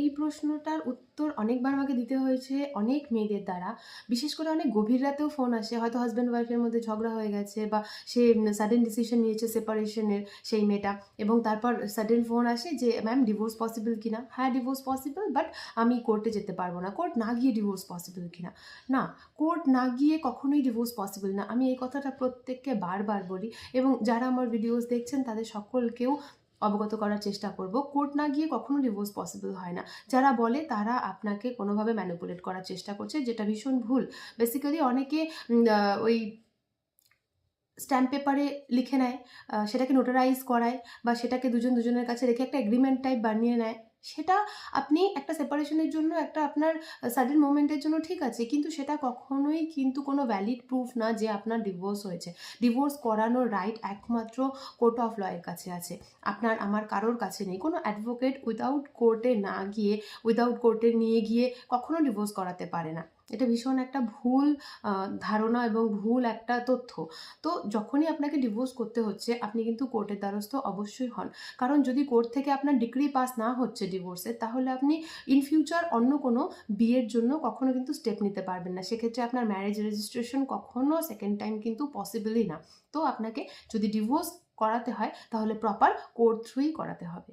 এই প্রশ্নটার উত্তর অনেকবার আমাকে দিতে হয়েছে অনেক মেয়েদের দ্বারা। বিশেষ করে অনেক গভীর রাতেও ফোন আসে। হয়তো হাসব্যান্ড ওয়াইফের মধ্যে ঝগড়া হয়ে গেছে বা সে সাডেন ডিসিশন নিয়েছে সেপারেশনের সেই মেয়েটা, এবং তারপর সাডেন ফোন আসে যে, "ম্যাম ডিভোর্স পসিবল কিনা?" হ্যাঁ, ডিভোর্স পসিবল, বাট আমি কোর্টে যেতে পারবো না। কোর্ট না গিয়ে ডিভোর্স পসিবল কিনা? না, কোর্ট না গিয়ে কখনোই ডিভোর্স পসিবল না। আমি এই কথাটা প্রত্যেককে বারবার বলি, এবং যারা আমার ভিডিওস দেখছেন তাদের সকলকেও অবগত করার চেষ্টা করব। কোর্ট না গিয়ে কখনো ডিভোর্স পসিবল হয় না। যারা বলে তারা আপনাকে কোনোভাবে ম্যানিপুলেট করার চেষ্টা করছে, যেটা ভীষণ ভুল। বেসিক্যালি অনেকে ওই স্ট্যাম্প পেপারে লিখে নেয়, সেটাকে নোটারাইজ করায় বা সেটাকে দুজন দুজনের কাছে রেখে একটা এগ্রিমেন্ট টাইপ বানিয়ে নেয়। সেটা আপনি একটা সেপারেশনের জন্য, একটা আপনার সাডেন মোমেন্টের জন্য ঠিক আছে, কিন্তু সেটা কখনোই কিন্তু কোনো ভ্যালিড প্রুফ না যে আপনার ডিভোর্স হয়েছে। ডিভোর্স করানোর রাইট একমাত্র কোর্ট অফ ল এর কাছে আছে, আপনার আমার কারোর কাছে নেই। কোনো অ্যাডভোকেট উইদাউট কোর্টে না গিয়ে, উইদাউট কোর্টে নিয়ে গিয়ে কখনো ডিভোর্স করাতে পারে না। এটা ভীষণ একটা ভুল ধারণা এবং ভুল একটা তথ্য। তো যখনই আপনাকে ডিভোর্স করতে হচ্ছে, আপনি কিন্তু কোর্টের দ্বারস্থ অবশ্যই হন। কারণ যদি কোর্ট থেকে আপনার ডিক্রি পাস না হচ্ছে ডিভোর্সের, তাহলে আপনি ইন ফিউচার অন্য কোনো বিয়ের জন্য কখনো কিন্তু স্টেপ নিতে পারবেন না। সেক্ষেত্রে আপনার ম্যারেজ রেজিস্ট্রেশন কখনো সেকেন্ড টাইম কিন্তু পসিবলই না। তো আপনাকে যদি ডিভোর্স করাতে হয়, তাহলে প্রপার কোর্ট থ্রুই করাতে হবে।